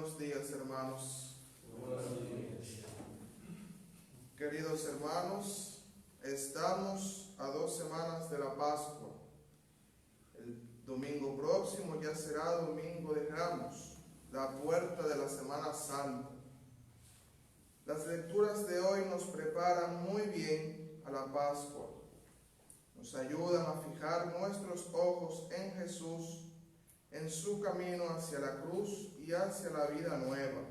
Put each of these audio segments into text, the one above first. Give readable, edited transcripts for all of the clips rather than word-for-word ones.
Buenos días, hermanos. Buenos días. Queridos hermanos, estamos a 2 semanas de la Pascua. El domingo próximo ya será Domingo de Ramos, la puerta de la Semana Santa. Las lecturas de hoy nos preparan muy bien a la Pascua. Nos ayudan a fijar nuestros ojos en Jesús, en su camino hacia la cruz y hacia la vida nueva.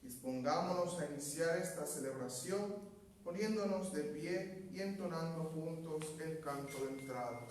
Dispongámonos a iniciar esta celebración poniéndonos de pie y entonando juntos el canto de entrada.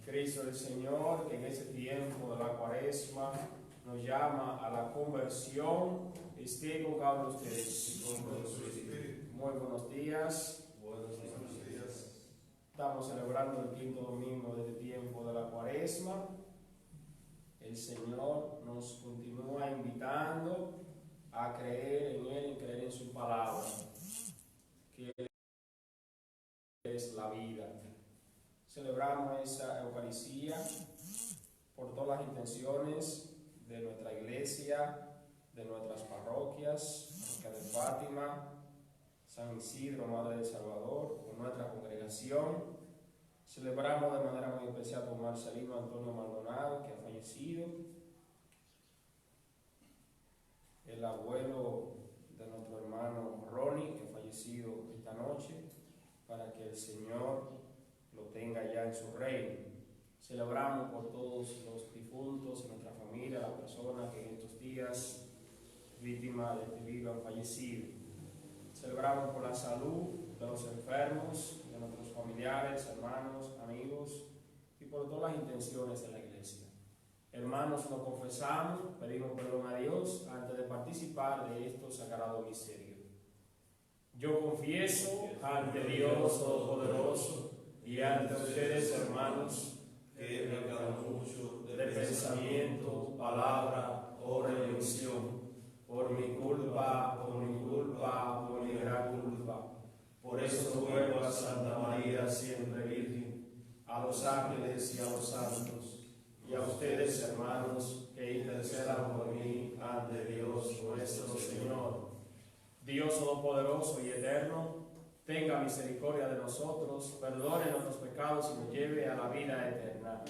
Cristo el Señor, que en ese tiempo de la Cuaresma nos llama a la conversión, esté con cada uno de ustedes. Muy buenos días. Buenos días. Estamos celebrando el quinto domingo de este tiempo de la Cuaresma. El Señor nos continúa invitando a creer en Él y creer en su palabra, que es la vida. Celebramos esa Eucaristía por todas las intenciones de nuestra iglesia, de nuestras parroquias, Parroquia de Fátima, San Isidro, Madre del Salvador, por nuestra congregación. Celebramos de manera muy especial por Marcelino Antonio Maldonado, que ha fallecido, el abuelo de nuestro hermano Ronnie, que ha fallecido esta noche, para que el Señor lo tenga ya en su reino. Celebramos por todos los difuntos, nuestra familia, las personas que en estos días víctimas de este virus han fallecido. Celebramos por la salud de los enfermos, de nuestros familiares, hermanos, amigos y por todas las intenciones de la iglesia. Hermanos, nos confesamos, pedimos perdón a Dios antes de participar de estos sagrados misterios. Yo confieso ante Dios Todopoderoso y ante ustedes, hermanos, que he pecado mucho de pensamiento, palabra, obra y omisión, por mi culpa, por mi gran culpa. Por eso ruego a Santa María, siempre Virgen, a los ángeles y a los santos, y a ustedes, hermanos, que intercedan por mí ante Dios nuestro Señor. Dios Todopoderoso y Eterno, tenga misericordia de nosotros, perdone nuestros pecados y nos lleve a la vida eterna.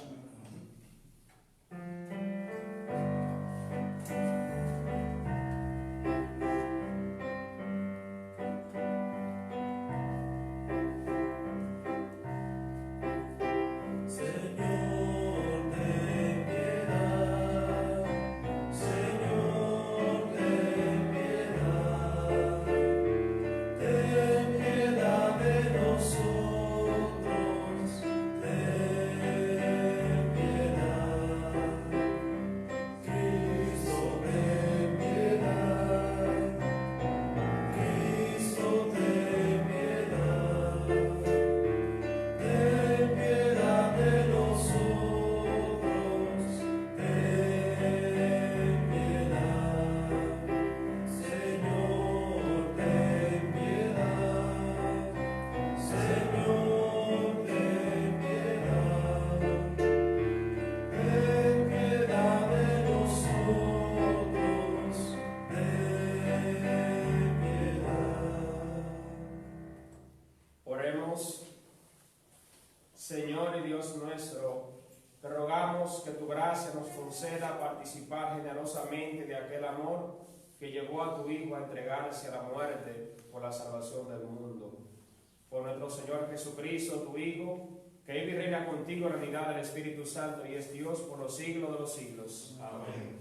que tu gracia nos conceda participar generosamente de aquel amor que llevó a tu Hijo a entregarse a la muerte por la salvación del mundo. Por nuestro Señor Jesucristo, tu Hijo, que vive y reina contigo en la unidad del Espíritu Santo y es Dios por los siglos de los siglos. Amén.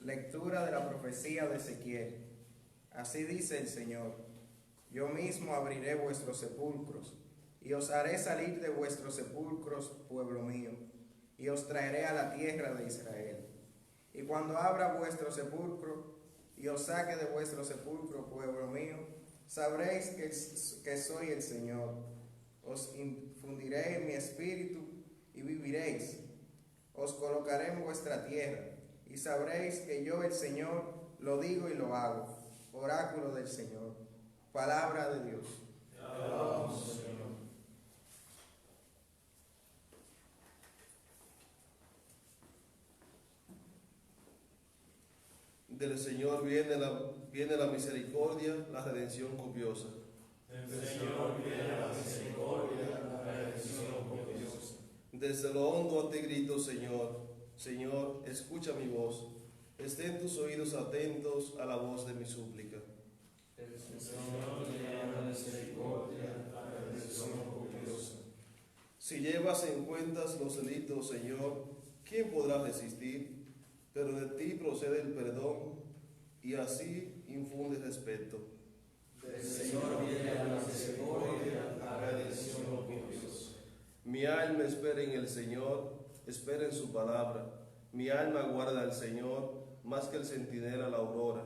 Lectura de la profecía de Ezequiel. Así dice el Señor: yo mismo abriré vuestros sepulcros, y os haré salir de vuestros sepulcros, pueblo mío, y os traeré a la tierra de Israel. Y cuando abra vuestro sepulcro, y os saque de vuestro sepulcro, pueblo mío, sabréis que soy el Señor. Os infundiré mi espíritu, y viviréis. Os colocaré en vuestra tierra, y sabréis que yo, el Señor, lo digo y lo hago. Oráculo del Señor. Palabra de Dios. Te alabamos, Señor. Del Señor viene la misericordia, la redención copiosa. Del Señor viene la misericordia, la redención copiosa. Desde lo hondo a ti grito, Señor. Señor, escucha mi voz. Estén tus oídos atentos a la voz de mi súplica. Del Señor viene la misericordia, la redención copiosa. Si llevas en cuenta los delitos, Señor, ¿quién podrá resistir? Pero de ti procede el perdón, y así infunde respeto. Del Señor viene la misericordia, la redención copiosa. Mi alma espera en el Señor, espera en su palabra. Mi alma aguarda al Señor, más que el centinela a la aurora.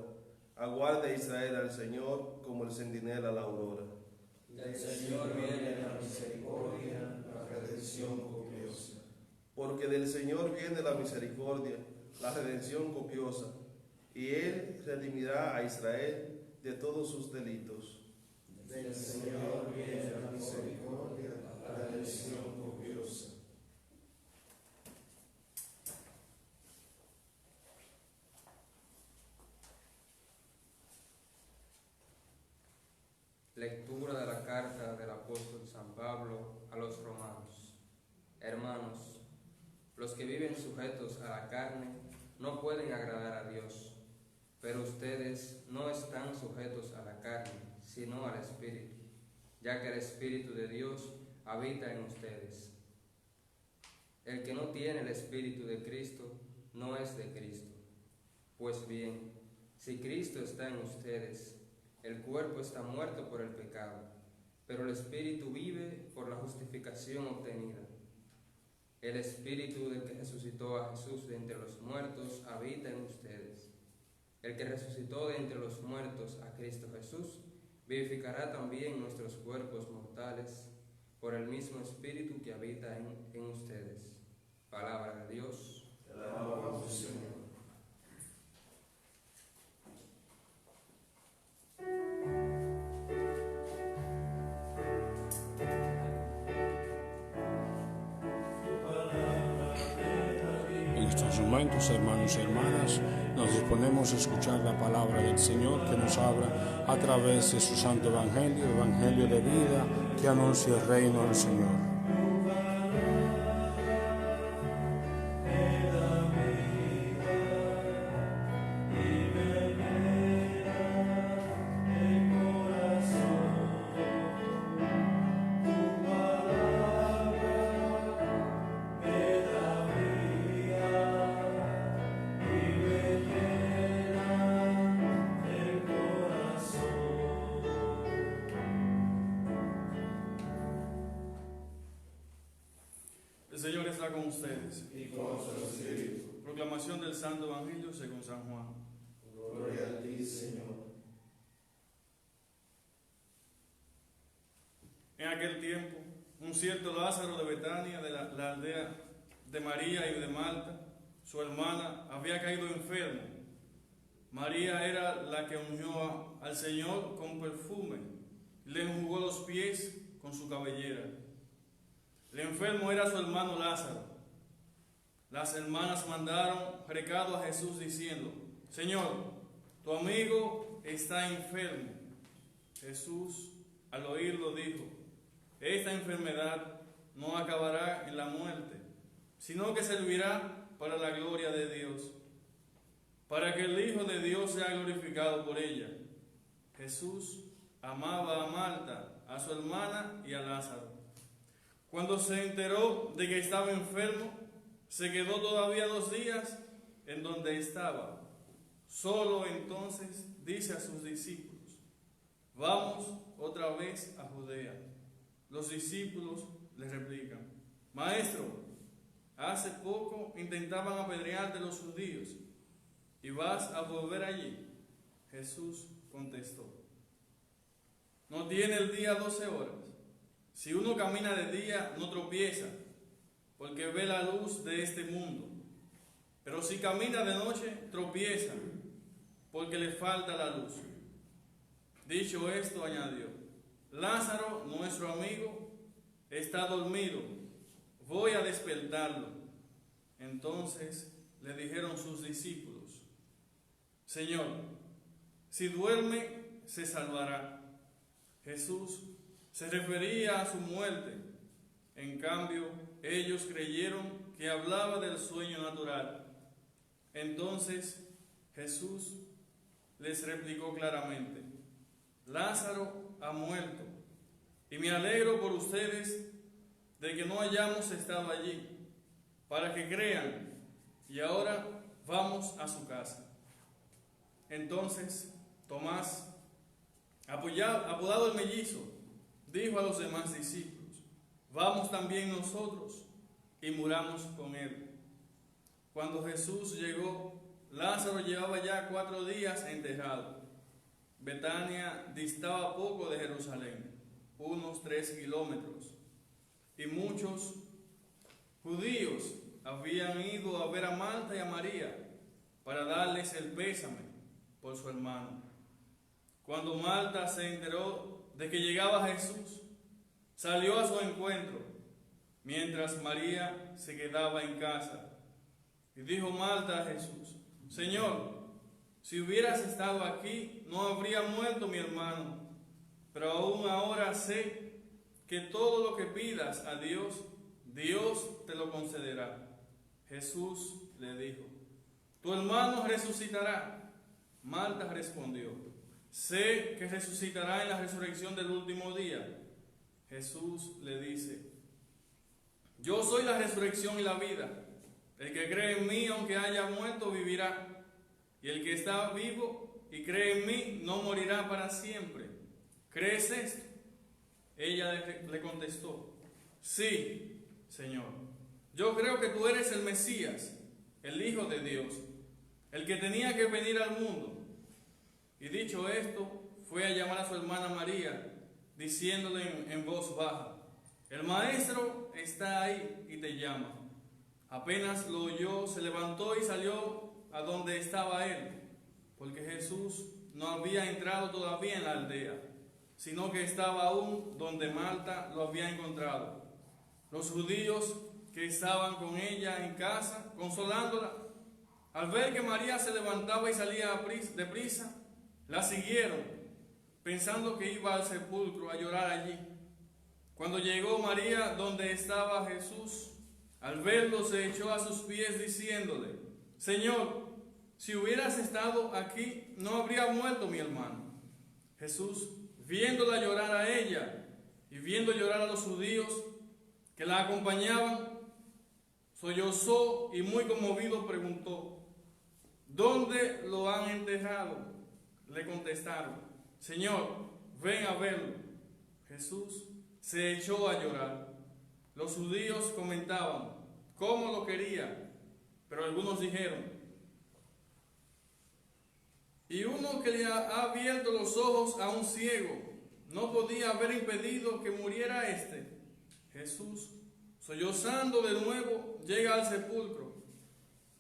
Aguarda Israel al Señor, como el centinela a la aurora. Del Señor viene la misericordia, la redención copiosa. Porque del Señor viene la misericordia, la redención copiosa, y Él redimirá a Israel de todos sus delitos. Del Señor viene la misericordia, la redención copiosa. Lectura de la carta del apóstol San Pablo a los romanos. Hermanos, los que viven sujetos a la carne no pueden agradar a Dios, pero ustedes no están sujetos a la carne, sino al Espíritu, ya que el Espíritu de Dios habita en ustedes. El que no tiene el Espíritu de Cristo no es de Cristo. Pues bien, si Cristo está en ustedes, el cuerpo está muerto por el pecado, pero el Espíritu vive por la justificación obtenida. El Espíritu del que resucitó a Jesús de entre los muertos habita en ustedes. El que resucitó de entre los muertos a Cristo Jesús vivificará también nuestros cuerpos mortales por el mismo Espíritu que habita en ustedes. Palabra de Dios. Te alabamos, Señor. En estos momentos, hermanos y hermanas, nos disponemos a escuchar la palabra del Señor que nos habla a través de su santo evangelio, evangelio de vida que anuncia el reino del Señor. El Señor está con ustedes. Y con su Espíritu. Proclamación del Santo Evangelio según San Juan. Gloria a ti, Señor. En aquel tiempo, un cierto Lázaro de Betania, de la aldea de María y de Marta, su hermana, había caído enfermo. María era la que ungió al Señor con perfume y le enjugó los pies con su cabellera. El enfermo era su hermano Lázaro. Las hermanas mandaron recado a Jesús diciendo: Señor, tu amigo está enfermo. Jesús, al oírlo, dijo: esta enfermedad no acabará en la muerte, sino que servirá para la gloria de Dios, para que el Hijo de Dios sea glorificado por ella. Jesús amaba a Marta, a su hermana y a Lázaro. Cuando se enteró de que estaba enfermo, se quedó todavía 2 días en donde estaba. Solo entonces dice a sus discípulos: vamos otra vez a Judea. Los discípulos le replican: Maestro, hace poco intentaban apedrearte los judíos, ¿y vas a volver allí? Jesús contestó: ¿no tiene el día 12 horas? Si uno camina de día, no tropieza, porque ve la luz de este mundo. Pero si camina de noche, tropieza, porque le falta la luz. Dicho esto, añadió: Lázaro, nuestro amigo, está dormido. Voy a despertarlo. Entonces le dijeron sus discípulos: Señor, si duerme, se salvará. Jesús se refería a su muerte. En cambio, ellos creyeron que hablaba del sueño natural. Entonces Jesús les replicó claramente: Lázaro ha muerto, y me alegro por ustedes de que no hayamos estado allí, para que crean, y ahora vamos a su casa. Entonces Tomás, apodado el mellizo, dijo a los demás discípulos: vamos también nosotros y muramos con él. Cuando Jesús llegó, Lázaro llevaba ya 4 días enterrado. Betania distaba poco de Jerusalén, unos 3 kilómetros, y muchos judíos habían ido a ver a Marta y a María para darles el pésame por su hermano. Cuando Marta se enteró de que llegaba Jesús, salió a su encuentro, mientras María se quedaba en casa. Y dijo Marta a Jesús: Señor, si hubieras estado aquí, no habría muerto mi hermano. Pero aún ahora sé que todo lo que pidas a Dios, Dios te lo concederá. Jesús le dijo: tu hermano resucitará. Marta respondió: sé que resucitará en la resurrección del último día. Jesús le dice: yo soy la resurrección y la vida. El que cree en mí, aunque haya muerto, vivirá. Y el que está vivo y cree en mí, no morirá para siempre. ¿Crees esto? Ella le contestó: sí, Señor. Yo creo que tú eres el Mesías, el Hijo de Dios, el que tenía que venir al mundo. Y dicho esto, fue a llamar a su hermana María, diciéndole en voz baja: el Maestro está ahí y te llama. Apenas lo oyó, se levantó y salió a donde estaba él, porque Jesús no había entrado todavía en la aldea, sino que estaba aún donde Marta lo había encontrado. Los judíos que estaban con ella en casa, consolándola, al ver que María se levantaba y salía deprisa, la siguieron, pensando que iba al sepulcro a llorar allí. Cuando llegó María donde estaba Jesús, al verlo se echó a sus pies diciéndole: Señor, si hubieras estado aquí, no habría muerto mi hermano. Jesús, viéndola llorar a ella y viendo llorar a los judíos que la acompañaban, sollozó y muy conmovido preguntó: ¿dónde lo han enterrado? Le contestaron: Señor, ven a verlo. Jesús se echó a llorar. Los judíos comentaban cómo lo quería, pero algunos dijeron: y uno que le ha abierto los ojos a un ciego, ¿no podía haber impedido que muriera éste? Jesús, sollozando de nuevo, llega al sepulcro.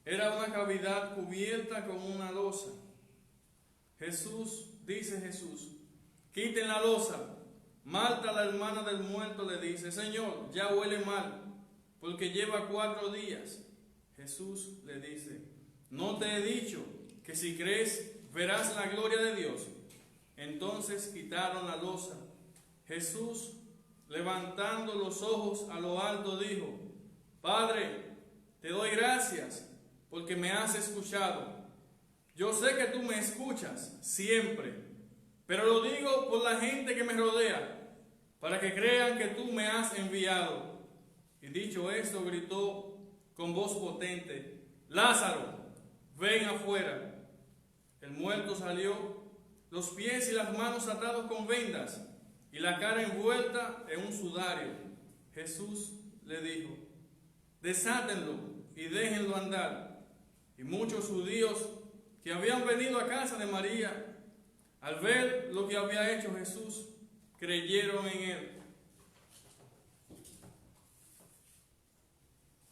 Era una cavidad cubierta con una losa. Dice Jesús: quiten la losa. Marta, la hermana del muerto, le dice: Señor, ya huele mal, porque lleva 4 días. Jesús le dice: ¿no te he dicho que si crees verás la gloria de Dios. Entonces quitaron la losa. Jesús, levantando los ojos a lo alto, dijo: Padre, te doy gracias porque me has escuchado. Yo sé que tú me escuchas siempre, pero lo digo por la gente que me rodea, para que crean que tú me has enviado. Y dicho esto, gritó con voz potente: Lázaro, ven afuera. El muerto salió, los pies y las manos atados con vendas y la cara envuelta en un sudario. Jesús le dijo: desátenlo y déjenlo andar. Y muchos judíos que habían venido a casa de María, al ver lo que había hecho Jesús, creyeron en él.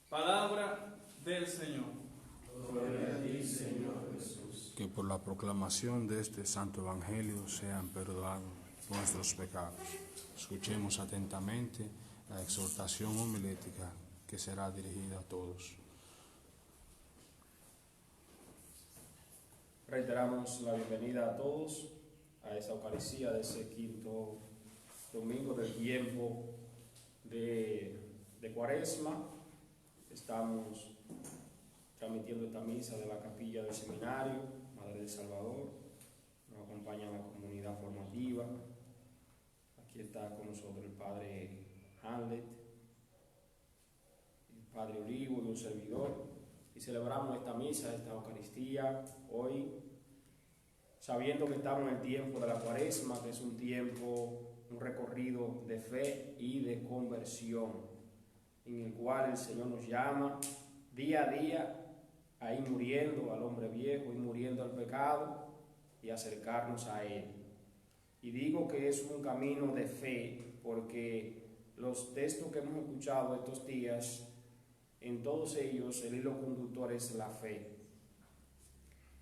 Palabra del Señor. Gloria a ti, Señor Jesús. Que por la proclamación de este santo evangelio sean perdonados nuestros pecados. Escuchemos atentamente la exhortación homilética que será dirigida a todos. Reiteramos la bienvenida a todos a esta Eucaristía de ese quinto domingo del tiempo de Cuaresma. Estamos transmitiendo esta misa de la capilla del seminario Madre del Salvador. Nos acompaña la comunidad formativa. Aquí está con nosotros el padre Hamlet, el padre Olivo y un servidor. Y celebramos esta misa, esta Eucaristía, hoy, sabiendo que estamos en el tiempo de la Cuaresma, que es un tiempo, un recorrido de fe y de conversión, en el cual el Señor nos llama día a día a ir muriendo al hombre viejo, ir muriendo al pecado y acercarnos a Él. Y digo que es un camino de fe, porque los textos que hemos escuchado estos días, en todos ellos el hilo conductor es la fe.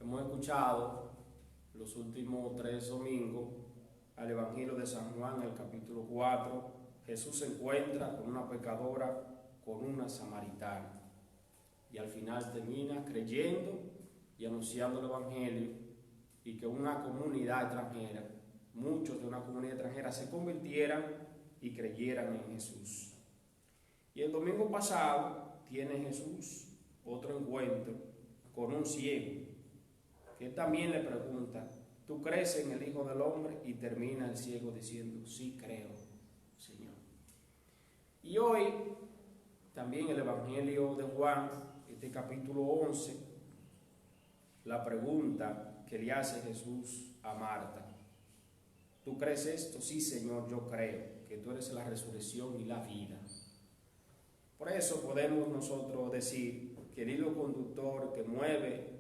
Hemos escuchado los últimos 3 domingos al Evangelio de San Juan, el capítulo 4, Jesús se encuentra con una pecadora, con una samaritana, y al final termina creyendo y anunciando el Evangelio, y que una comunidad extranjera, muchos de una comunidad extranjera se convirtieran y creyeran en Jesús. Y el domingo pasado tiene Jesús otro encuentro con un ciego, que también le pregunta: ¿tú crees en el Hijo del Hombre? Y termina el ciego diciendo: sí creo, Señor. Y hoy también el Evangelio de Juan, este capítulo 11, la pregunta que le hace Jesús a Marta: ¿tú crees esto? Sí, Señor, yo creo que tú eres la resurrección y la vida. Por eso podemos nosotros decir que el hilo conductor que mueve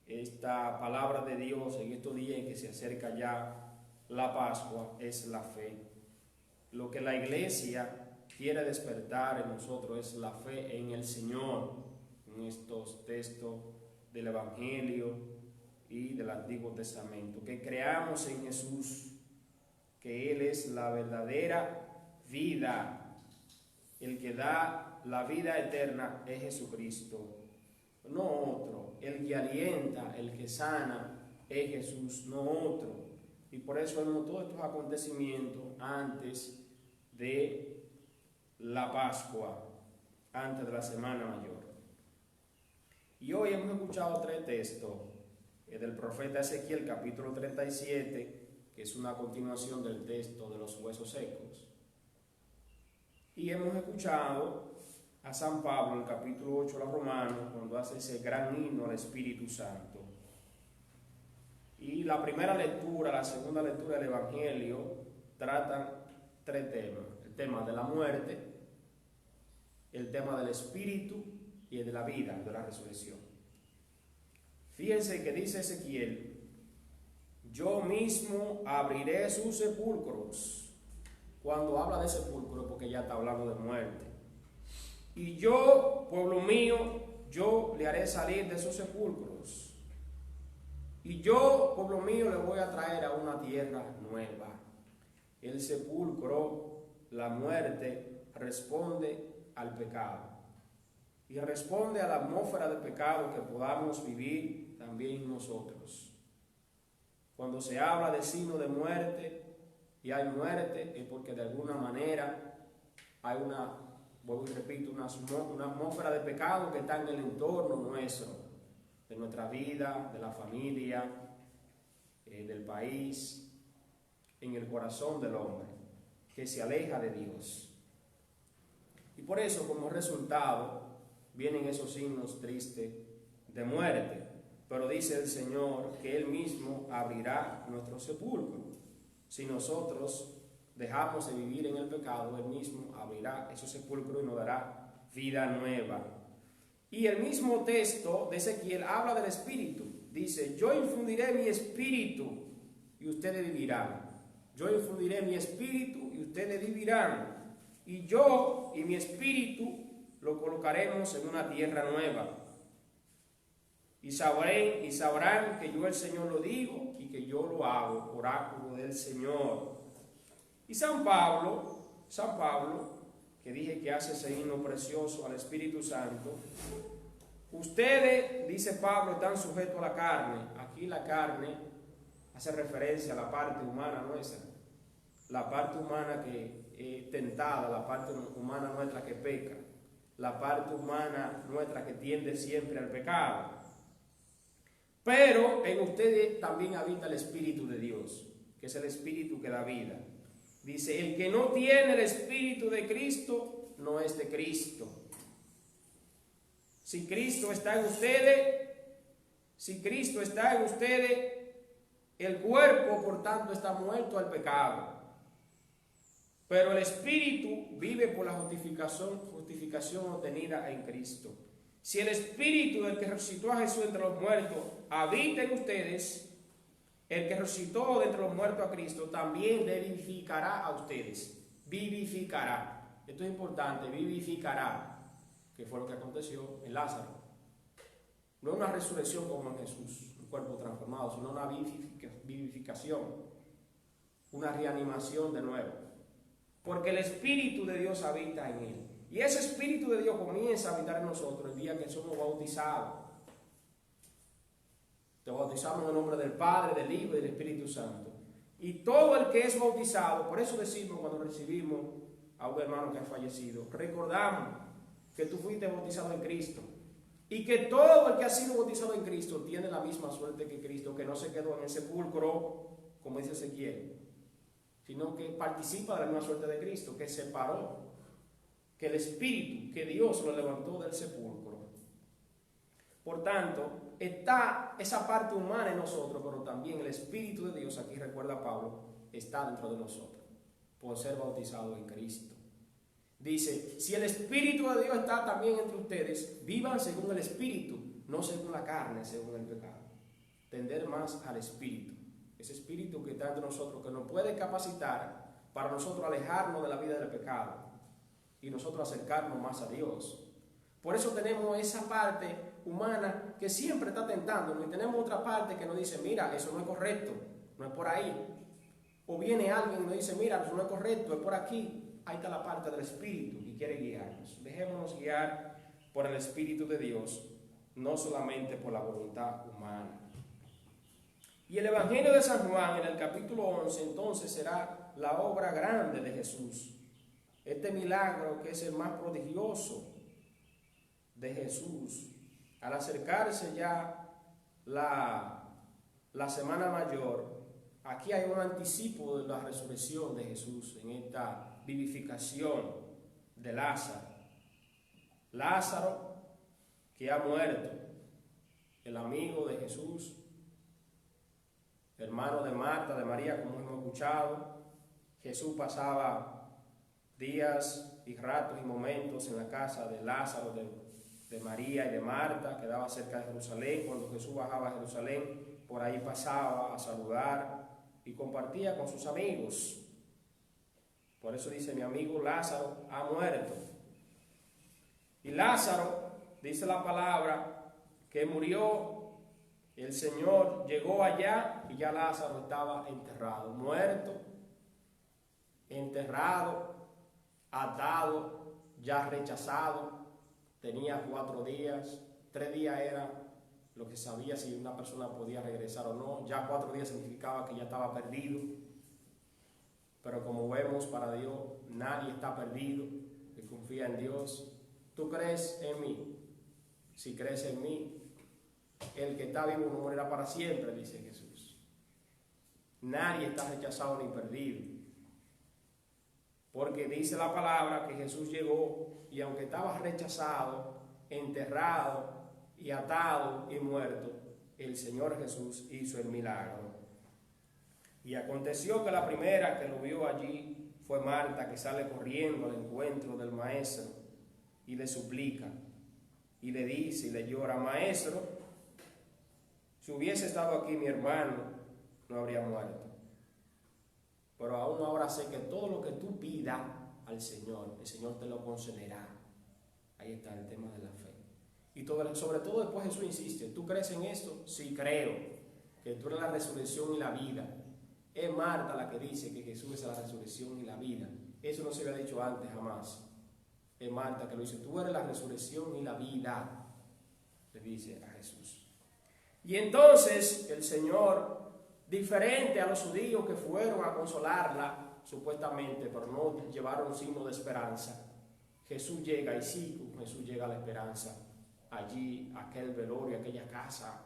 esta palabra de Dios en estos días en que se acerca ya la Pascua es la fe. Lo que la Iglesia quiere despertar en nosotros es la fe en el Señor, en estos textos del Evangelio y del Antiguo Testamento. Que creamos en Jesús, que Él es la verdadera vida, el que da la vida eterna es Jesucristo, no otro. El que alienta, el que sana es Jesús, no otro. Y por eso vemos todos estos acontecimientos antes de la Pascua, antes de la Semana Mayor. Y hoy hemos escuchado 3 textos del profeta Ezequiel, capítulo 37, que es una continuación del texto de los huesos secos. Y hemos escuchado a San Pablo, en el capítulo 8 de los Romanos, cuando hace ese gran himno al Espíritu Santo. Y la primera lectura, la segunda lectura del Evangelio tratan 3 temas: el tema de la muerte, el tema del Espíritu y el de la vida, de la resurrección. Fíjense que dice Ezequiel: yo mismo abriré sus sepulcros. Cuando habla de sepulcro, porque ya está hablando de muerte. Y yo, pueblo mío, yo le haré salir de sus sepulcros. Y yo, pueblo mío, le voy a traer a una tierra nueva. El sepulcro, la muerte, responde al pecado. Y responde a la atmósfera de pecado que podamos vivir también nosotros. Cuando se habla de signo de muerte y hay muerte, es porque de alguna manera hay vuelvo y repito, una atmósfera de pecado que está en el entorno nuestro, de nuestra vida, de la familia, del país, en el corazón del hombre, que se aleja de Dios. Y por eso, como resultado, vienen esos signos tristes de muerte. Pero dice el Señor que Él mismo abrirá nuestro sepulcro. Si nosotros dejamos de vivir en el pecado, Él mismo abrirá ese sepulcro y nos dará vida nueva. Y el mismo texto de Ezequiel habla del Espíritu. Dice, yo infundiré mi espíritu y ustedes vivirán. Yo infundiré mi espíritu y ustedes vivirán. Y yo y mi espíritu lo colocaremos en una tierra nueva. Y sabrán que yo el Señor lo digo y que yo lo hago, oráculo del Señor. Y San Pablo, que dije que hace ese himno precioso al Espíritu Santo, ustedes, dice Pablo, están sujetos a la carne. Aquí la carne hace referencia a la parte humana nuestra, la parte humana que es tentada, la parte humana nuestra que peca, la parte humana nuestra que tiende siempre al pecado. Pero en ustedes también habita el Espíritu de Dios, que es el Espíritu que da vida. Dice, el que no tiene el Espíritu de Cristo, no es de Cristo. Si Cristo está en ustedes, el cuerpo, por tanto, está muerto al pecado. Pero el Espíritu vive por la justificación obtenida en Cristo. Si el Espíritu del que resucitó a Jesús entre los muertos habita en ustedes, el que resucitó de entre los muertos a Cristo también le vivificará a ustedes. Vivificará. Esto es importante, vivificará, que fue lo que aconteció en Lázaro. No una resurrección como en Jesús, un cuerpo transformado, sino una vivificación, una reanimación de nuevo. Porque el Espíritu de Dios habita en él. Y ese Espíritu de Dios comienza a habitar en nosotros el día que somos bautizados. Te bautizamos en el nombre del Padre, del Hijo y del Espíritu Santo. Y todo el que es bautizado, por eso decimos cuando recibimos a un hermano que ha fallecido, recordamos que tú fuiste bautizado en Cristo. Y que todo el que ha sido bautizado en Cristo tiene la misma suerte que Cristo, que no se quedó en el sepulcro, como dice Ezequiel, sino que participa de la misma suerte de Cristo, que se paró, que el Espíritu, que Dios lo levantó del sepulcro. Por tanto, está esa parte humana en nosotros, pero también el Espíritu de Dios, aquí recuerda Pablo, está dentro de nosotros, por ser bautizado en Cristo. Dice, si el Espíritu de Dios está también entre ustedes, vivan según el Espíritu, no según la carne, según el pecado. Tender más al Espíritu. Ese Espíritu que está entre nosotros, que nos puede capacitar para nosotros alejarnos de la vida del pecado y nosotros acercarnos más a Dios. Por eso tenemos esa parte humana que siempre está tentándonos, y tenemos otra parte que nos dice, mira, eso no es correcto, no es por ahí. O viene alguien y nos dice, mira, eso no es correcto, es por aquí. Ahí está la parte del Espíritu y quiere guiarnos. Dejémonos guiar por el Espíritu de Dios, no solamente por la voluntad humana. Y el Evangelio de San Juan, en el capítulo 11, entonces será la obra grande de Jesús. Este milagro que es el más prodigioso de Jesús. Al acercarse ya la Semana Mayor, aquí hay un anticipo de la resurrección de Jesús en esta vivificación de Lázaro. Lázaro, que ha muerto, el amigo de Jesús, hermano de Marta, de María, como hemos escuchado. Jesús pasaba días y ratos y momentos en la casa de Lázaro, de María y de Marta, quedaba cerca de Jerusalén. Cuando Jesús bajaba a Jerusalén, por ahí pasaba a saludar y compartía con sus amigos. Por eso dice, mi amigo Lázaro ha muerto. Y Lázaro, dice la palabra, que murió. El Señor llegó allá y ya Lázaro estaba enterrado, muerto, enterrado, atado, ya rechazado. Tenía 4 días, 3 días era lo que sabía si una persona podía regresar o no. Ya 4 días significaba que ya estaba perdido. Pero como vemos, para Dios nadie está perdido, que confía en Dios. ¿Tú crees en mí? Si crees en mí, el que está vivo no morirá para siempre, dice Jesús. Nadie está rechazado ni perdido. Porque dice la palabra que Jesús llegó y aunque estaba rechazado, enterrado y atado y muerto, el Señor Jesús hizo el milagro. Y aconteció que la primera que lo vio allí fue Marta, que sale corriendo al encuentro del maestro y le suplica y le dice y le llora: Maestro, si hubiese estado aquí mi hermano, no habría muerto. Pero aún ahora sé que todo lo que tú pidas al Señor, el Señor te lo concederá. Ahí está el tema de la fe. Y sobre todo después Jesús insiste: ¿tú crees en esto? Sí, creo que tú eres la resurrección y la vida. Es Marta la que dice que Jesús es la resurrección y la vida. Eso no se había dicho antes jamás. Es Marta que lo dice: tú eres la resurrección y la vida, le dice a Jesús. Y entonces el Señor, diferente a los judíos que fueron a consolarla, supuestamente, pero no llevaron signo de esperanza, Jesús llega, y sí, Jesús llega a la esperanza. Allí, aquel velorio, aquella casa,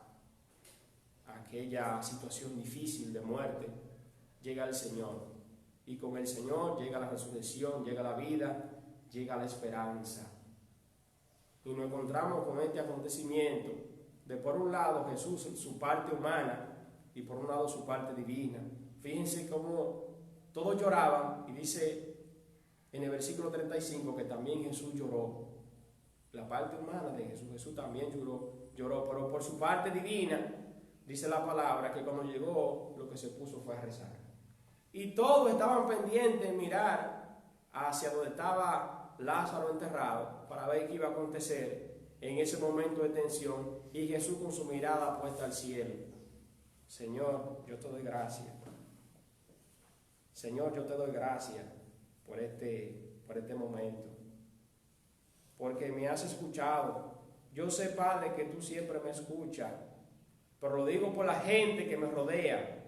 aquella situación difícil de muerte, llega el Señor. Y con el Señor llega la resurrección, llega la vida, llega la esperanza. Y nos encontramos con este acontecimiento de, por un lado, Jesús en su parte humana y por un lado su parte divina. Fíjense cómo todos lloraban, y dice en el versículo 35 que también Jesús lloró. La parte humana de Jesús, Jesús también lloró, pero por su parte divina, dice la palabra que cuando llegó lo que se puso fue a rezar. Y todos estaban pendientes en mirar hacia donde estaba Lázaro enterrado para ver qué iba a acontecer en ese momento de tensión, y Jesús con su mirada puesta al cielo. Señor, yo te doy gracias. Señor, yo te doy gracias por este momento, porque me has escuchado. Yo sé, Padre, que tú siempre me escuchas, pero lo digo por la gente que me rodea,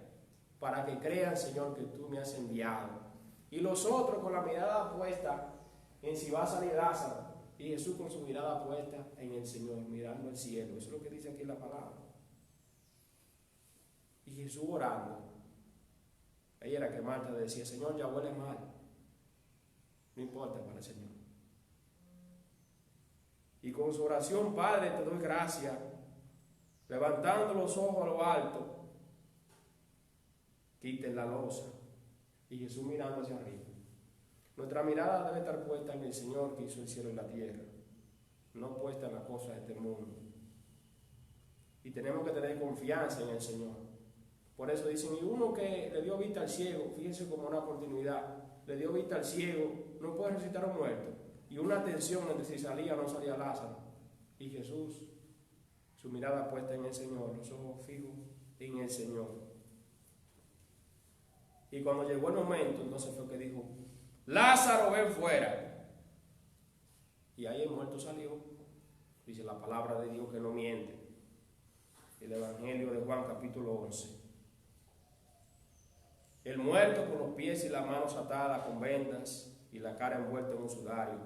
para que crean, Señor, que tú me has enviado. Y los otros con la mirada puesta en si va a salir Lázaro, y Jesús con su mirada puesta en el Señor, mirando al cielo. Eso es lo que dice aquí la palabra. Y Jesús orando. Ahí era que Marta decía: Señor, ya huele mal. No importa para el Señor. Y con su oración: Padre, te doy gracias, levantando los ojos a lo alto, quiten la losa. Y Jesús mirando hacia arriba. Nuestra mirada debe estar puesta en el Señor que hizo el cielo y la tierra, no puesta en las cosas de este mundo. Y tenemos que tener confianza en el Señor. Por eso dicen: y uno que le dio vista al ciego, fíjense como una continuidad, le dio vista al ciego, no puede resucitar a un muerto. Y una tensión entre si salía o no salía Lázaro. Y Jesús, su mirada puesta en el Señor, los ojos fijos en el Señor. Y cuando llegó el momento, entonces fue que dijo: Lázaro, ven fuera. Y ahí el muerto salió. Dice la palabra de Dios que no miente. El Evangelio de Juan, capítulo 11. El muerto con los pies y las manos atadas con vendas y la cara envuelta en un sudario.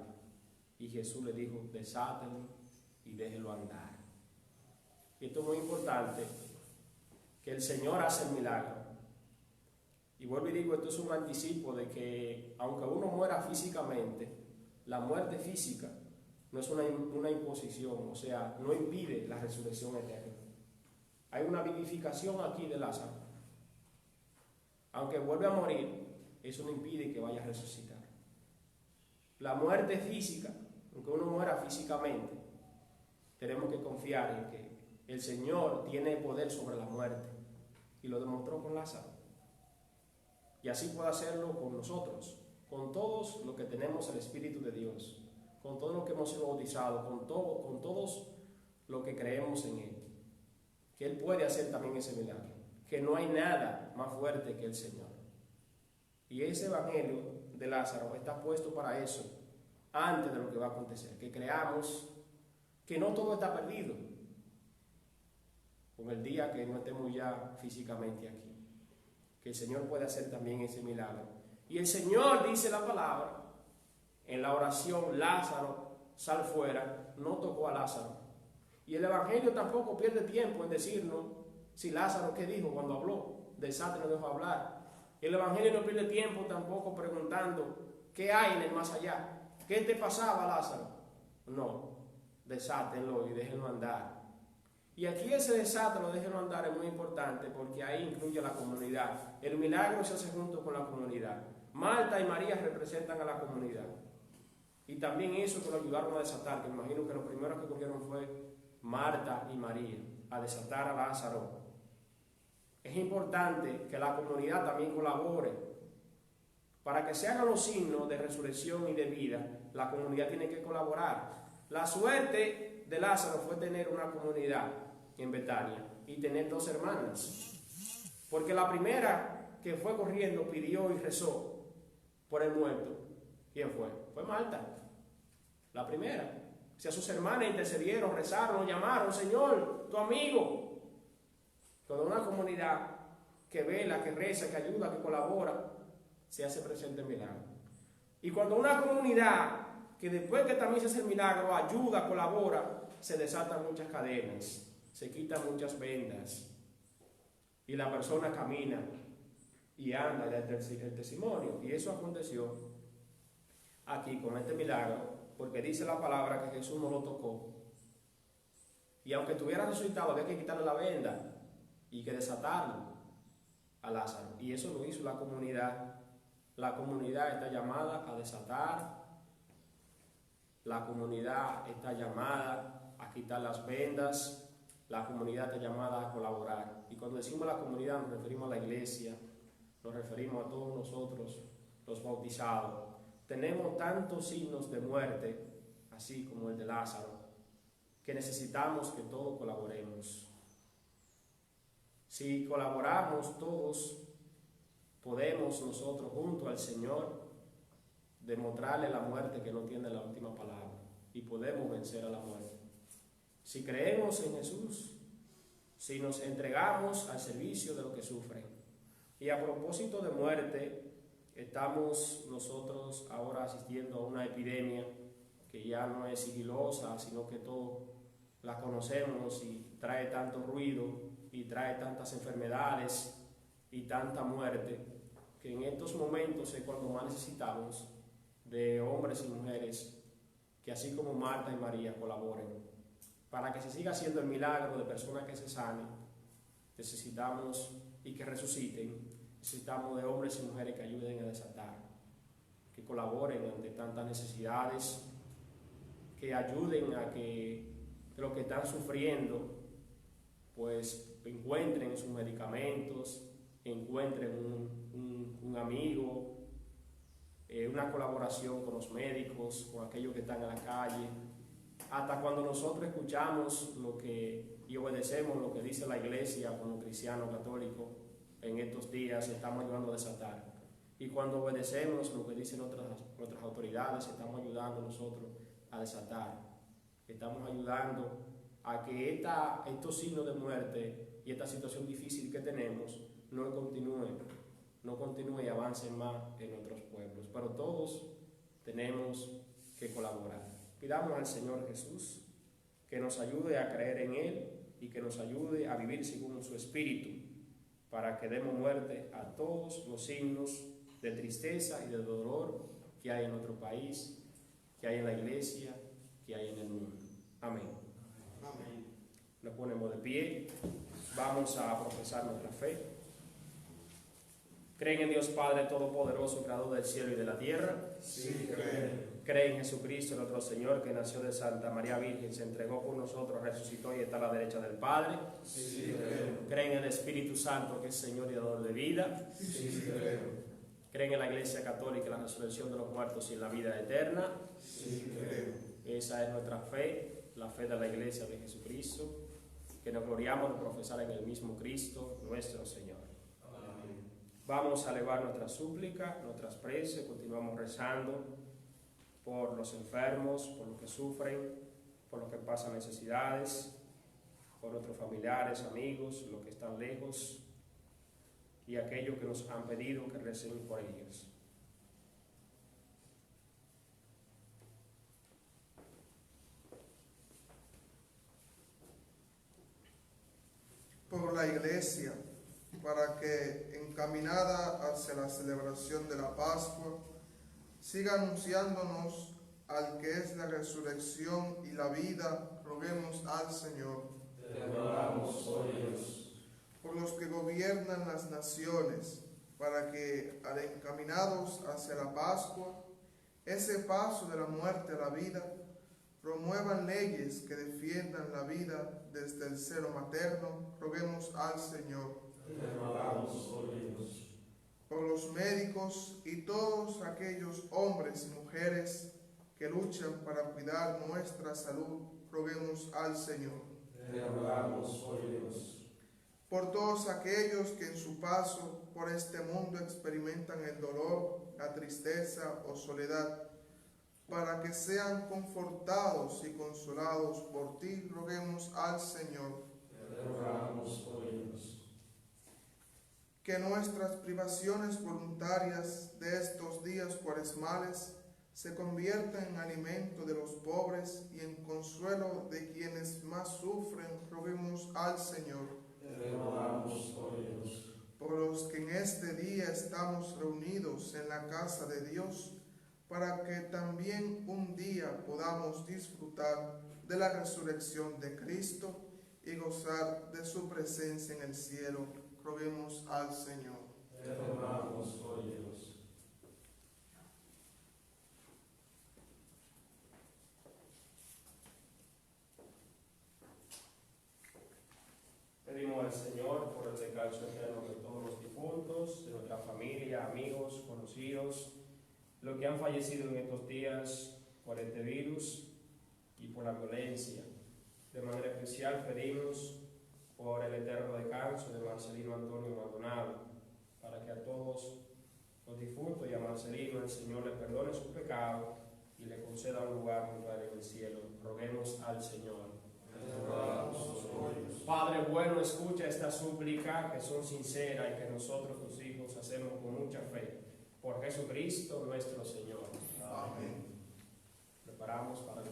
Y Jesús le dijo: desátelo y déjelo andar. Y esto es muy importante, que el Señor hace el milagro. Y vuelvo y digo, esto es un anticipo de que aunque uno muera físicamente, la muerte física no es una imposición, o sea, no impide la resurrección eterna. Hay una vivificación aquí de Lázaro. Aunque vuelve a morir, eso no impide que vaya a resucitar. La muerte física, aunque uno muera físicamente, tenemos que confiar en que el Señor tiene poder sobre la muerte, y lo demostró con Lázaro. Y así puede hacerlo con nosotros, con todos los que tenemos el Espíritu de Dios, con todos los que hemos sido bautizados, con todos los que creemos en Él. Que Él puede hacer también ese milagro, que no hay nada más fuerte que el Señor. Y ese Evangelio de Lázaro está puesto para eso, antes de lo que va a acontecer, que creamos que no todo está perdido, con el día que no estemos ya físicamente aquí. Que el Señor puede hacer también ese milagro. Y el Señor dice la palabra, en la oración, Lázaro, sal fuera, no tocó a Lázaro. Y el Evangelio tampoco pierde tiempo en decirnos si Lázaro qué dijo cuando habló, desate no dejó hablar. El Evangelio no pierde tiempo tampoco preguntando qué hay en el más allá. ¿Qué te pasaba, Lázaro? No, desátenlo y déjenlo andar. Y aquí ese desátelo, déjenlo andar, es muy importante porque ahí incluye a la comunidad. El milagro se hace junto con la comunidad. Marta y María representan a la comunidad. Y también eso que lo ayudaron a desatar, que me imagino que lo primero que cogieron fue Marta y María, a desatar a Lázaro. Es importante que la comunidad también colabore. Para que se hagan los signos de resurrección y de vida, la comunidad tiene que colaborar. La suerte de Lázaro fue tener una comunidad en Betania y tener 2 hermanas. Porque la primera que fue corriendo pidió y rezó por el muerto. ¿Quién fue? Fue Marta. La primera. Si a sus hermanas intercedieron, rezaron, lo llamaron, Señor, tu amigo. Cuando una comunidad que vela, que reza, que ayuda, que colabora, se hace presente el milagro. Y cuando una comunidad que después que también se hace el milagro, ayuda, colabora, se desatan muchas cadenas, se quitan muchas vendas y la persona camina y anda desde el testimonio. Y eso aconteció aquí con este milagro, porque dice la palabra que Jesús no lo tocó. Y aunque tuviera resucitado, había que quitarle la venda y que desatarlo a Lázaro. Y eso lo hizo la comunidad. La comunidad está llamada a desatar. La comunidad está llamada a quitar las vendas. La comunidad está llamada a colaborar. Y cuando decimos la comunidad nos referimos a la iglesia, nos referimos a todos nosotros, los bautizados. Tenemos tantos signos de muerte, así como el de Lázaro, que necesitamos que todos colaboremos. Si colaboramos todos, podemos nosotros junto al Señor demostrarle la muerte que no tiene la última palabra y podemos vencer a la muerte. Si creemos en Jesús, si nos entregamos al servicio de los que sufren. Y a propósito de muerte, estamos nosotros ahora asistiendo a una epidemia que ya no es sigilosa, sino que todos la conocemos y trae tanto ruido y trae tantas enfermedades y tanta muerte, que en estos momentos es cuando más necesitamos de hombres y mujeres que así como Marta y María colaboren. Para que se siga haciendo el milagro de personas que se sanen, necesitamos y que resuciten, necesitamos de hombres y mujeres que ayuden a desatar, que colaboren ante tantas necesidades, que ayuden a que los que están sufriendo pues encuentren sus medicamentos, encuentren un amigo, una colaboración con los médicos, con aquellos que están en la calle. Hasta cuando nosotros escuchamos y obedecemos lo que dice la iglesia como cristianos católicos, en estos días estamos ayudando a desatar. Y cuando obedecemos lo que dicen nuestras autoridades, estamos ayudando nosotros a desatar. Estamos ayudando a que estos signos de muerte y esta situación difícil que tenemos no continúe y avance más en nuestros pueblos. Pero todos tenemos que colaborar. Pidamos al Señor Jesús que nos ayude a creer en Él y que nos ayude a vivir según su Espíritu, para que demos muerte a todos los signos de tristeza y de dolor que hay en nuestro país, que hay en la iglesia, que hay en el mundo. Amén. Amén. Nos ponemos de pie, vamos a profesar nuestra fe. ¿Creen en Dios Padre Todopoderoso, Creador del cielo y de la tierra? Sí, creen. ¿Creen en Jesucristo, nuestro Señor, que nació de Santa María Virgen, se entregó por nosotros, resucitó y está a la derecha del Padre? Sí, creen. ¿Creen en el Espíritu Santo, que es Señor y dador de vida? Sí, creen. ¿Creen en la Iglesia Católica, la resurrección de los muertos y en la vida eterna? Sí, creen. Esa es nuestra fe, la fe de la Iglesia de Jesucristo, que nos gloriamos de profesar en el mismo Cristo, nuestro Señor. Amén. Vamos a elevar nuestra súplica, nuestras preces, continuamos rezando por los enfermos, por los que sufren, por los que pasan necesidades, con nuestros familiares, amigos, los que están lejos y aquellos que nos han pedido que recen por ellos. Por la Iglesia, para que, encaminada hacia la celebración de la Pascua, siga anunciándonos al que es la resurrección y la vida, roguemos al Señor. Te rogamos, oh Dios. Por los que gobiernan las naciones, para que, al encaminados hacia la Pascua, ese paso de la muerte a la vida, promuevan leyes que defiendan la vida desde el seno materno, roguemos al Señor. Te rogamos, oh Dios. Por los médicos y todos aquellos hombres y mujeres que luchan para cuidar nuestra salud, roguemos al Señor. Te rogamos, oh Dios. Por todos aquellos que en su paso por este mundo experimentan el dolor, la tristeza o soledad, para que sean confortados y consolados por ti, roguemos al Señor. Te rogamos, oh Dios. Que nuestras privaciones voluntarias de estos días cuaresmales se conviertan en alimento de los pobres y en consuelo de quienes más sufren, roguemos al Señor. Te rogamos, oh Dios. Por los que en este día estamos reunidos en la casa de Dios, para que también un día podamos disfrutar de la resurrección de Cristo y gozar de su presencia en el cielo, roguemos al Señor. Te rogamos, oh Dios. Pedimos al Señor por el descanso eterno de todos los difuntos, de nuestra familia, amigos, conocidos, los que han fallecido en estos días por este virus y por la violencia. De manera especial pedimos por el eterno descanso de Marcelino Antonio Maldonado, para que a todos los difuntos y a Marcelino el Señor le perdone sus pecados y le conceda un lugar junto a él en el cielo. Roguemos al Señor. Padre bueno, escucha esta súplica que son sinceras y que nosotros, tus hijos, hacemos con mucha fe. Por Jesucristo nuestro Señor. Amén. Preparamos para el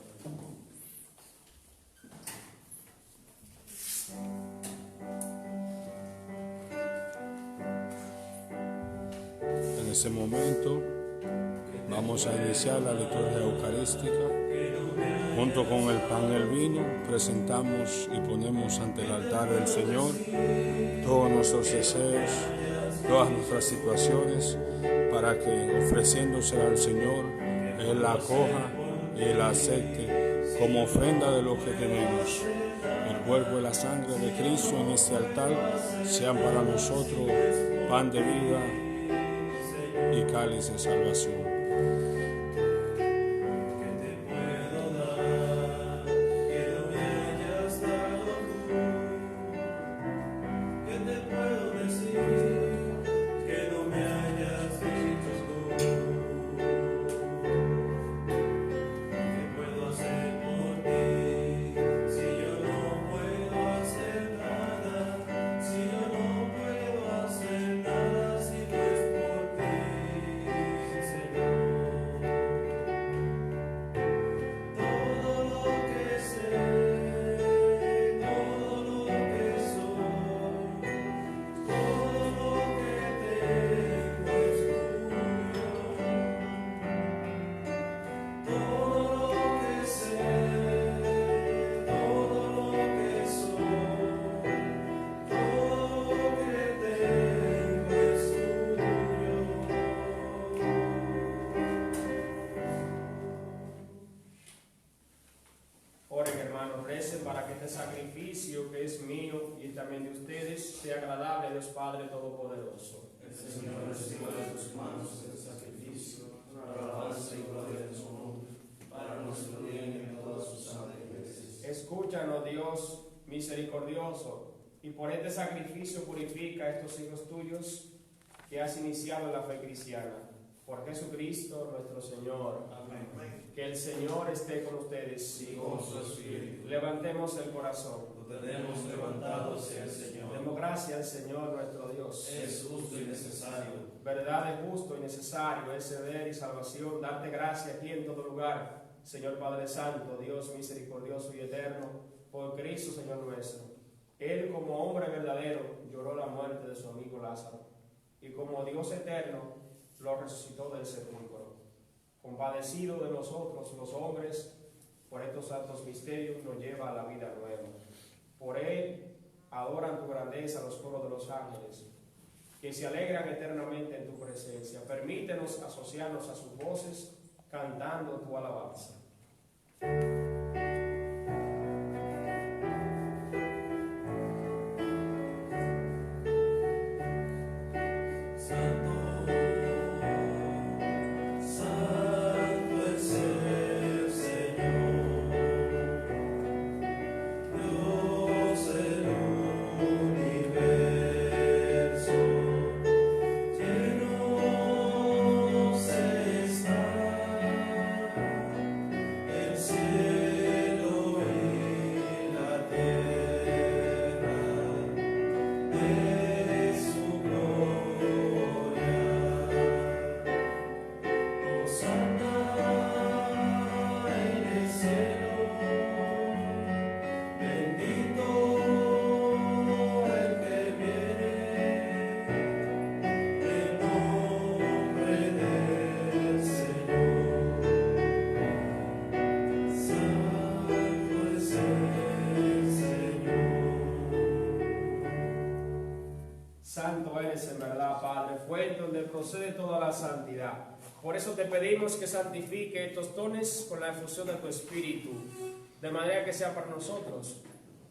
En ese momento vamos a iniciar la liturgia eucarística. Junto con el pan y el vino presentamos y ponemos ante el altar del Señor todos nuestros deseos, todas nuestras situaciones, para que ofreciéndose al Señor, Él la acoja y la acepte como ofrenda de lo que tenemos. El cuerpo y la sangre de Cristo en este altar sean para nosotros pan de vida y cáliz de salvación. Para que este sacrificio que es mío y también de ustedes sea agradable a Dios Padre Todopoderoso. El Señor reciba de tus manos el sacrificio, alabanza y gloria de su nombre, para nuestro bien y de todas sus santas iglesias. Escúchanos, Dios misericordioso, y por este sacrificio purifica a estos hijos tuyos que has iniciado en la fe cristiana. Por Jesucristo nuestro Señor. Amén. Que el Señor esté con ustedes. Y con su espíritu. Levantemos el corazón. Lo tenemos levantado hacia el Señor. Demos gracias al Señor nuestro Dios. Es justo y necesario. Verdad es justo y necesario, es ceder y salvación, darte gracia aquí en todo lugar, Señor Padre Santo, Dios misericordioso y eterno, por Cristo, Señor nuestro. Él, como hombre verdadero, lloró la muerte de su amigo Lázaro, y como Dios eterno, lo resucitó del sepulcro. Compadecido de nosotros, los hombres, por estos santos misterios, nos lleva a la vida nueva. Por Él, adoran tu grandeza los coros de los ángeles, que se alegran eternamente en tu presencia. Permítenos asociarnos a sus voces, cantando tu alabanza. Santo eres en verdad, Padre, fuente donde procede toda la santidad. Por eso te pedimos que santifique estos dones con la efusión de tu Espíritu, de manera que sea para nosotros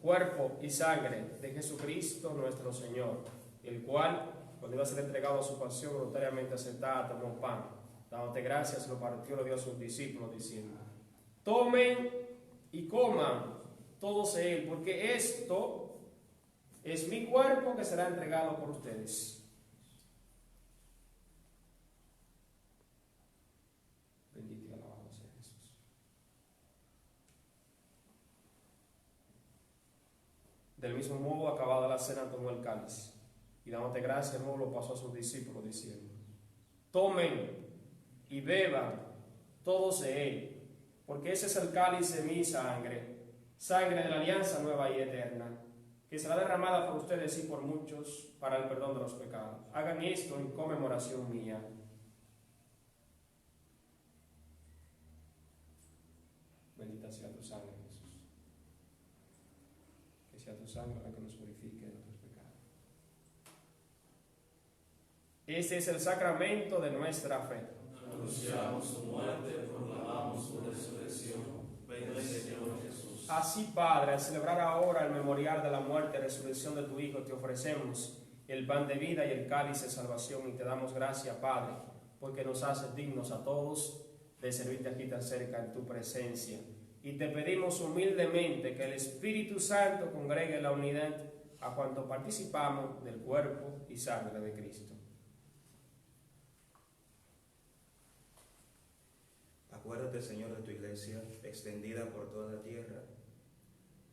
cuerpo y sangre de Jesucristo nuestro Señor, el cual, cuando iba a ser entregado a su pasión, voluntariamente aceptada, tomó pan, dándote gracias, lo partió, lo dio a sus discípulos, diciendo: tomen y coman todos de él, porque esto es mi cuerpo que será entregado por ustedes. Bendito y alabado sea Jesús. Del mismo modo, acabada la cena, tomó el cáliz y dándote gracias, de nuevo lo pasó a sus discípulos, diciendo: tomen y beban todos de él, porque ese es el cáliz de mi sangre, sangre de la alianza nueva y eterna, que será derramada por ustedes y por muchos para el perdón de los pecados. Hagan esto en conmemoración mía. Bendita sea tu sangre, Jesús. Que sea tu sangre la que nos purifique de nuestros pecados. Este es el sacramento de nuestra fe. Anunciamos su muerte, proclamamos su resurrección. Ven, Señor Jesús. Así, Padre, al celebrar ahora el memorial de la muerte y resurrección de tu Hijo, te ofrecemos el pan de vida y el cáliz de salvación, y te damos gracias, Padre, porque nos haces dignos a todos de servirte aquí tan cerca en tu presencia. Y te pedimos humildemente que el Espíritu Santo congregue la unidad a cuanto participamos del cuerpo y sangre de Cristo. Acuérdate, Señor, de tu iglesia extendida por toda la tierra,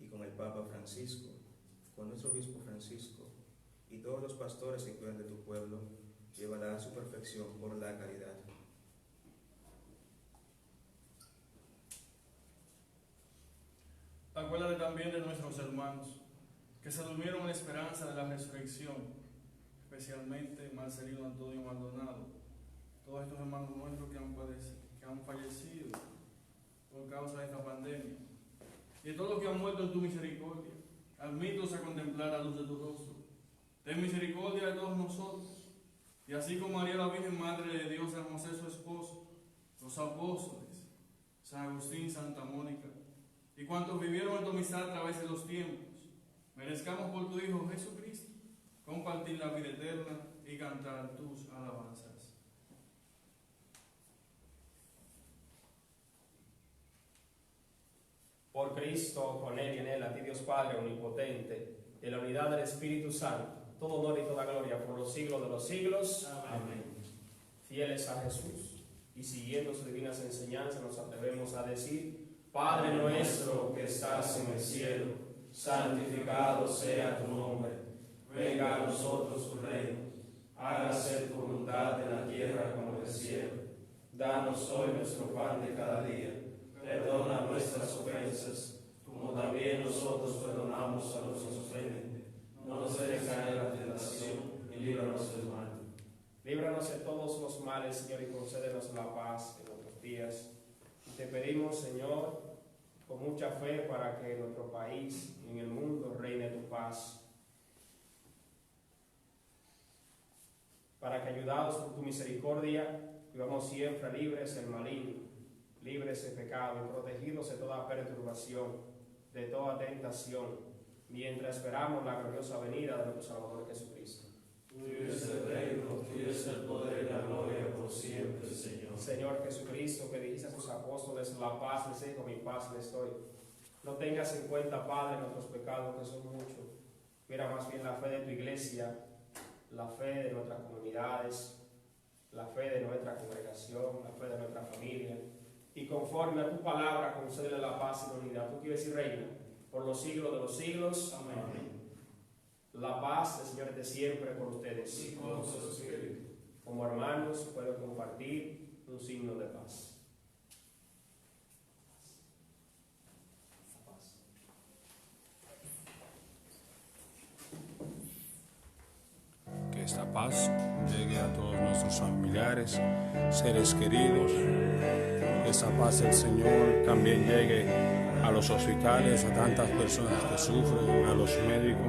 y con el Papa Francisco, con nuestro obispo Francisco, y todos los pastores que cuidan de tu pueblo, llévala a su perfección por la caridad. Acuérdate también de nuestros hermanos que se durmieron en la esperanza de la resurrección, especialmente Marcelino Antonio Maldonado, todos estos hermanos nuestros que han fallecido por causa de esta pandemia, y todos los que han muerto en tu misericordia. Admítelos a contemplar la luz de tu rostro. Ten misericordia de todos nosotros, y así como María la Virgen, Madre de Dios, San José su esposo, los apóstoles, San Agustín, Santa Mónica, y cuantos vivieron en tu amistad a través de los tiempos, merezcamos por tu Hijo Jesucristo compartir la vida eterna y cantar tus alabanzas. Por Cristo, con Él y en Él, a ti Dios Padre omnipotente, en la unidad del Espíritu Santo, todo honor y toda gloria por los siglos de los siglos. Amén. Fieles a Jesús y siguiendo sus divinas enseñanzas, nos atrevemos a decir: Padre nuestro que estás en el cielo, santificado sea tu nombre. Venga a nosotros tu reino. Hágase tu voluntad en la tierra como en el cielo. Danos hoy nuestro pan de cada día. Perdona nuestras ofensas, como también nosotros perdonamos a los que nos ofenden. No nos dejes caer en la tentación y líbranos del mal. Líbranos de todos los males, Señor, y concédenos la paz en nuestros días. Y te pedimos, Señor, con mucha fe, para que en nuestro país y en el mundo reine tu paz. Para que, ayudados por tu misericordia, vivamos siempre libres del maligno, libres de pecado y protegidos de toda perturbación, de toda tentación, mientras esperamos la gloriosa venida de nuestro Salvador Jesucristo. Tuyo es el reino, tuyo es el poder y la gloria por siempre, Señor. Señor Jesucristo, que dijiste a tus apóstoles, la paz les dejo, mi paz les doy. No tengas en cuenta, Padre, nuestros pecados, que son muchos. Mira más bien la fe de tu iglesia, la fe de nuestras comunidades, la fe de nuestra congregación, la fe de nuestra familia. Y conforme a tu palabra, concédele la paz y la unidad. Tú quieres y reina por los siglos de los siglos. Amén. La paz del Señor esté siempre con ustedes. Y con su espíritu. Como hermanos, pueden compartir un signo de paz. Que esta paz llegue a todos nuestros familiares, seres queridos. Que esta paz del Señor también llegue a los hospitales, a tantas personas que sufren, a los médicos,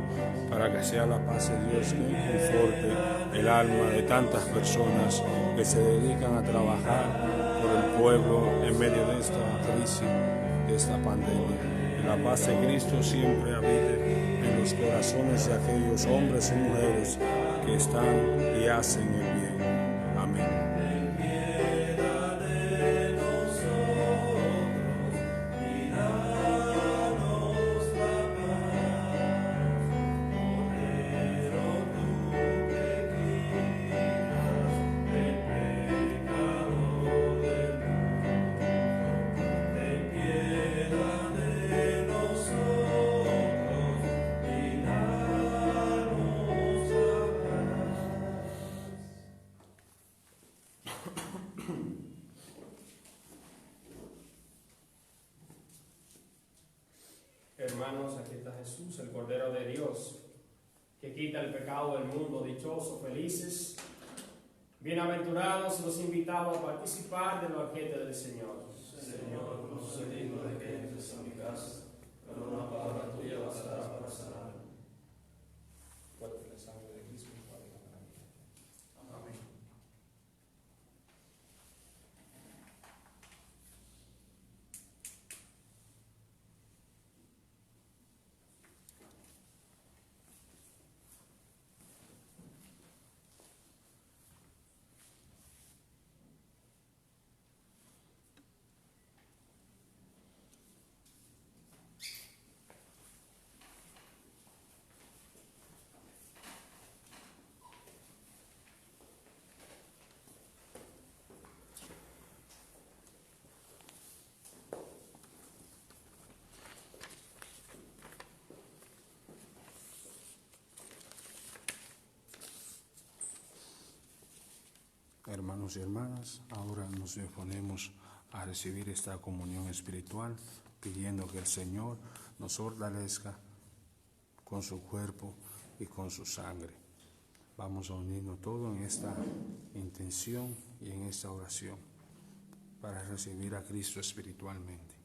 para que sea la paz de Dios que conforte el alma de tantas personas que se dedican a trabajar por el pueblo en medio de esta crisis, de esta pandemia. Que la paz de Cristo siempre habite en los corazones de aquellos hombres y mujeres que están y hacen el bien. Amén. Hermanos, aquí está Jesús, el Cordero de Dios, que quita el pecado del mundo. Dichosos, felices, bienaventurados los invitados a participar del banquete del Señor. Señor, no soy digno de que entres a mi casa, pero una palabra tuya bastará para sanarme. Fuerte la sangre de Cristo, Padre, para mí. Amén. Hermanos y hermanas, ahora nos disponemos a recibir esta comunión espiritual, pidiendo que el Señor nos fortalezca con su cuerpo y con su sangre. Vamos a unirnos todos en esta intención y en esta oración para recibir a Cristo espiritualmente.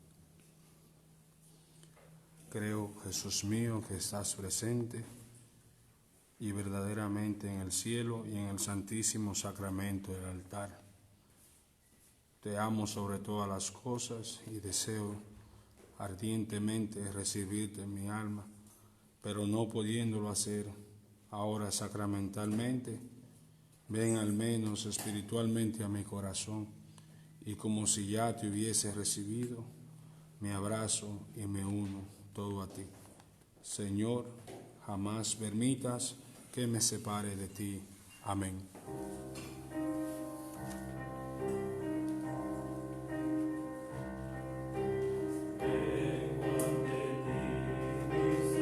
Creo, Jesús mío, que estás presente y verdaderamente en el cielo y en el santísimo sacramento del altar. Te amo sobre todas las cosas y deseo ardientemente recibirte en mi alma, pero no pudiéndolo hacer ahora sacramentalmente, ven al menos espiritualmente a mi corazón y como si ya te hubiese recibido, me abrazo y me uno todo a ti. Señor, jamás permitas que me separe de ti. Amén. Vengo ante ti,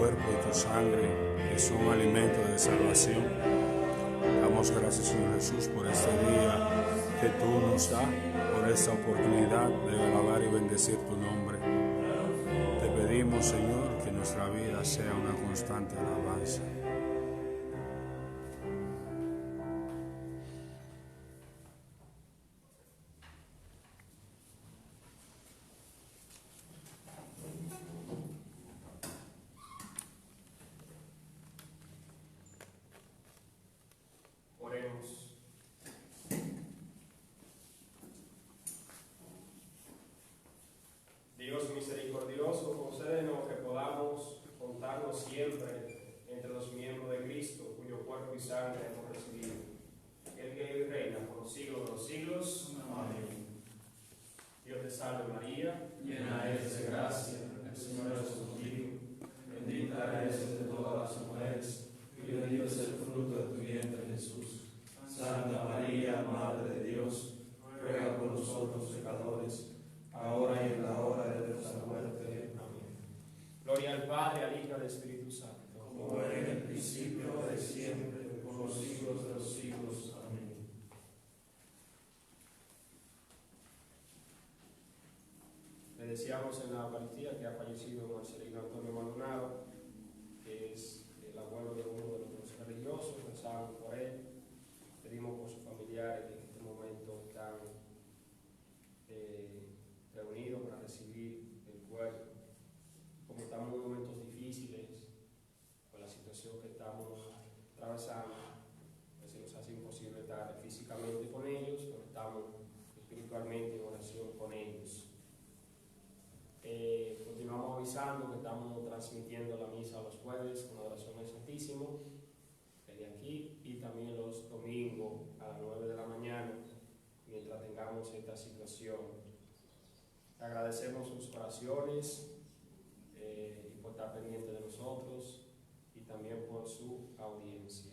cuerpo y tu sangre, que son alimento de salvación. Damos gracias, Señor Jesús, por este día que tú nos das, por esta oportunidad de alabar y bendecir tu nombre. Te pedimos, Señor, que nuestra vida sea una constante alabanza. Oremos. Dios misericordioso, concédenos que podamos contarnos siempre entre los miembros de Cristo, cuyo cuerpo y sangre hemos recibido. Él que vive y reina por los siglos de los siglos. Amén. Dios te salve María, Llena eres de gracia, el Señor es contigo. Bendita eres entre todas las mujeres, y bendito es el fruto de tu vientre, Jesús. Santa María, Madre de Dios, ruega por nosotros pecadores, ahora y en la hora de nuestra muerte. Amén. Gloria al Padre, al Hijo y al Espíritu Santo. Como era en el principio, ahora y siempre, por los siglos de los siglos. Amén. Le decíamos en la Eucaristía que ha fallecido Marcelino Antonio Maldonado, que es el abuelo de uno de los religiosos. Rezamos por él, pedimos por sus familiares que en este momento están reunidos para recibir el cuerpo. Como estamos en momentos difíciles, con la situación que estamos atravesando, pues se nos hace imposible estar físicamente con ellos, pero estamos espiritualmente en oración con ellos. Continuamos avisando que estamos transmitiendo la misa los jueves con adoración al Santísimo desde aquí, y también los domingos a las 9 de la mañana mientras tengamos esta situación. Agradecemos sus oraciones y por estar pendiente de nosotros, y también por su audiencia.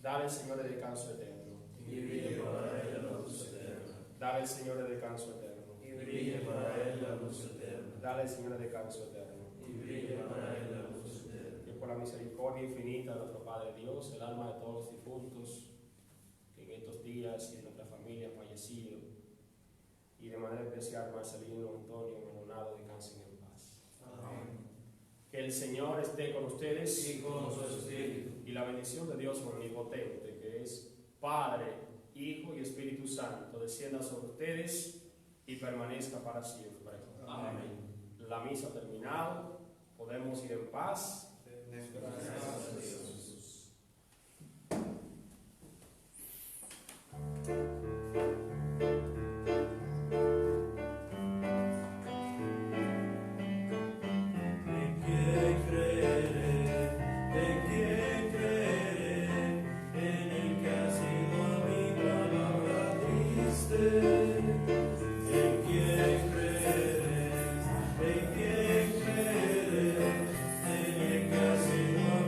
Dale, Señor, el descanso eterno. Y brille para él la luz eterna. Dale, Señor, el descanso eterno. Y brille para él la luz eterna. Dale, Señor, el descanso eterno. Y brille para él la luz eterna. Que por la misericordia infinita de nuestro Padre Dios, el alma de todos los difuntos que en estos días y de nuestra familia han fallecido, y de manera especial Marcelino Antonio Maldonado, descansen en paz. Amén. Que el Señor esté con ustedes Y con su espíritu. y la bendición de Dios omnipotente, que es Padre, Hijo y Espíritu Santo, descienda sobre ustedes y permanezca para siempre. Amén. La misa ha terminado, podemos ir en paz. Gracias a Dios.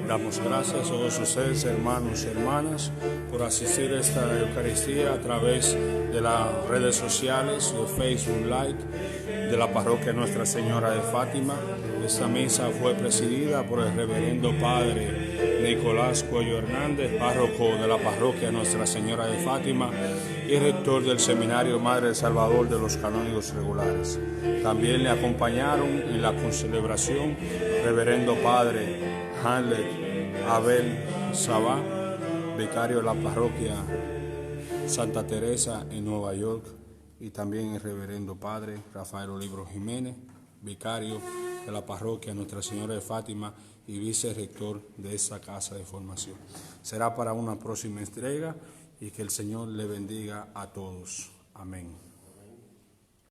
Damos gracias a todos ustedes, hermanos y hermanas, por asistir a esta Eucaristía a través de las redes sociales, de Facebook Live, de la parroquia Nuestra Señora de Fátima. Esta misa fue presidida por el reverendo padre Nicolás Cuello Hernández, párroco de la parroquia Nuestra Señora de Fátima y rector del Seminario Madre del Salvador de los Canónigos Regulares. También le acompañaron en la concelebración reverendo padre Hamlet Abel Sabá, vicario de la parroquia Santa Teresa en Nueva York, y también el reverendo padre Rafael Olivero Jiménez, vicario de la parroquia Nuestra Señora de Fátima y vicerrector de esta casa de formación. Será para una próxima entrega, y que el Señor le bendiga a todos. Amén.